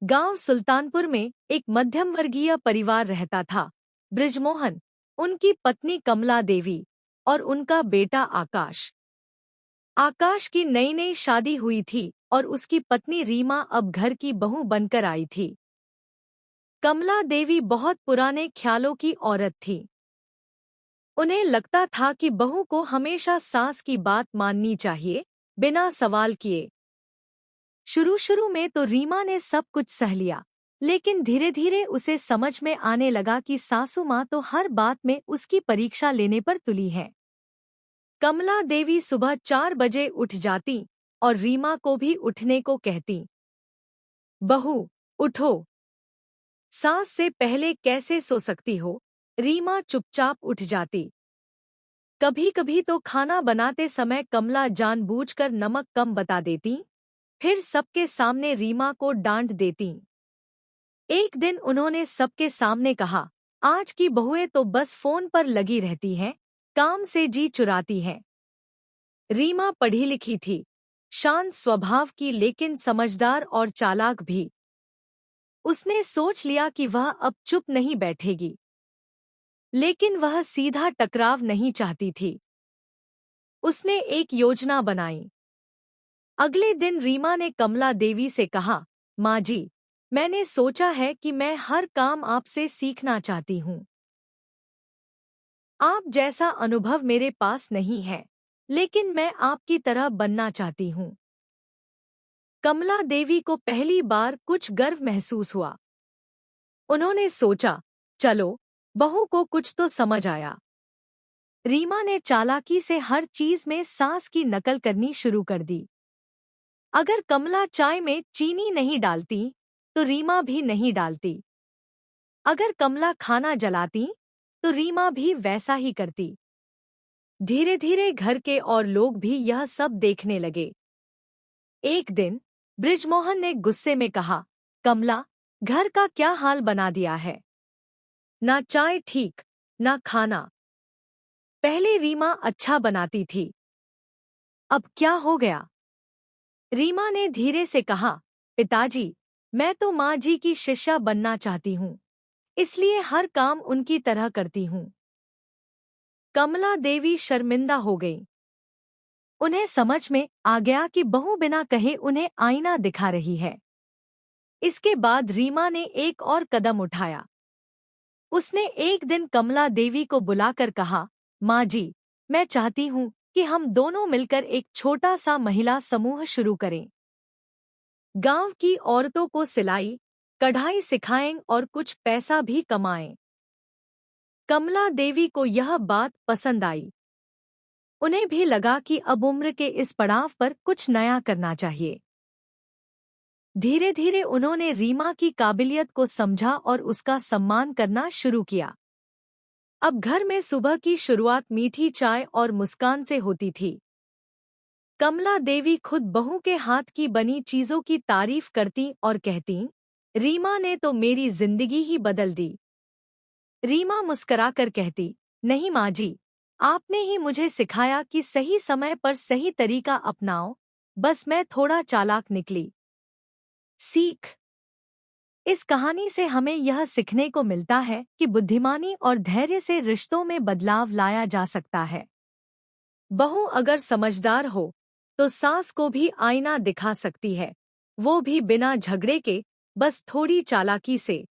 गांव सुल्तानपुर में एक मध्यम वर्गीय परिवार रहता था। बृजमोहन, उनकी पत्नी कमला देवी और उनका बेटा आकाश। आकाश की नई नई शादी हुई थी और उसकी पत्नी रीमा अब घर की बहू बनकर आई थी। कमला देवी बहुत पुराने ख्यालों की औरत थी। उन्हें लगता था कि बहू को हमेशा सास की बात माननी चाहिए, बिना सवाल किए। शुरू शुरू में तो रीमा ने सब कुछ सह लिया, लेकिन धीरे धीरे उसे समझ में आने लगा कि सासू माँ तो हर बात में उसकी परीक्षा लेने पर तुली है। कमला देवी सुबह 4 बजे उठ जाती और रीमा को भी उठने को कहती। बहू, उठो, सास से पहले कैसे सो सकती हो? रीमा चुपचाप उठ जाती। कभी कभी तो खाना बनाते समय कमला जानबूझकर नमक कम बता देती, फिर सबके सामने रीमा को डांट देती। एक दिन उन्होंने सबके सामने कहा, आज की बहुएं तो बस फोन पर लगी रहती हैं, काम से जी चुराती हैं। रीमा पढ़ी लिखी थी, शांत स्वभाव की, लेकिन समझदार और चालाक भी। उसने सोच लिया कि वह अब चुप नहीं बैठेगी, लेकिन वह सीधा टकराव नहीं चाहती थी। उसने एक योजना बनाई। अगले दिन रीमा ने कमला देवी से कहा, माँ जी, मैंने सोचा है कि मैं हर काम आपसे सीखना चाहती हूँ। आप जैसा अनुभव मेरे पास नहीं है, लेकिन मैं आपकी तरह बनना चाहती हूँ। कमला देवी को पहली बार कुछ गर्व महसूस हुआ। उन्होंने सोचा, चलो, बहू को कुछ तो समझ आया। रीमा ने चालाकी से हर चीज में सास की नकल करनी शुरू कर दी। अगर कमला चाय में चीनी नहीं डालती, तो रीमा भी नहीं डालती। अगर कमला खाना जलाती, तो रीमा भी वैसा ही करती। धीरे धीरे घर के और लोग भी यह सब देखने लगे। एक दिन बृजमोहन ने गुस्से में कहा, कमला, घर का क्या हाल बना दिया है? ना चाय ठीक, ना खाना। पहले रीमा अच्छा बनाती थी, अब क्या हो गया? रीमा ने धीरे से कहा, पिताजी, मैं तो माँ जी की शिष्या बनना चाहती हूँ, इसलिए हर काम उनकी तरह करती हूँ। कमला देवी शर्मिंदा हो गई। उन्हें समझ में आ गया कि बहू बिना कहे उन्हें आईना दिखा रही है। इसके बाद रीमा ने एक और कदम उठाया। उसने एक दिन कमला देवी को बुलाकर कहा, माँ जी, मैं चाहती हूँ कि हम दोनों मिलकर एक छोटा सा महिला समूह शुरू करें। गांव की औरतों को सिलाई, कढ़ाई सिखाएं और कुछ पैसा भी कमाएं। कमला देवी को यह बात पसंद आई। उन्हें भी लगा कि अब उम्र के इस पड़ाव पर कुछ नया करना चाहिए। धीरे धीरे उन्होंने रीमा की काबिलियत को समझा और उसका सम्मान करना शुरू किया। अब घर में सुबह की शुरुआत मीठी चाय और मुस्कान से होती थी। कमला देवी खुद बहू के हाथ की बनी चीजों की तारीफ करती और कहती, रीमा ने तो मेरी जिंदगी ही बदल दी। रीमा मुस्कराकर कहती, नहीं माँ जी, आपने ही मुझे सिखाया कि सही समय पर सही तरीका अपनाओ, बस मैं थोड़ा चालाक निकली। सीख। इस कहानी से हमें यह सीखने को मिलता है कि बुद्धिमानी और धैर्य से रिश्तों में बदलाव लाया जा सकता है। बहू अगर समझदार हो, तो सास को भी आईना दिखा सकती है, वो भी बिना झगड़े के, बस थोड़ी चालाकी से।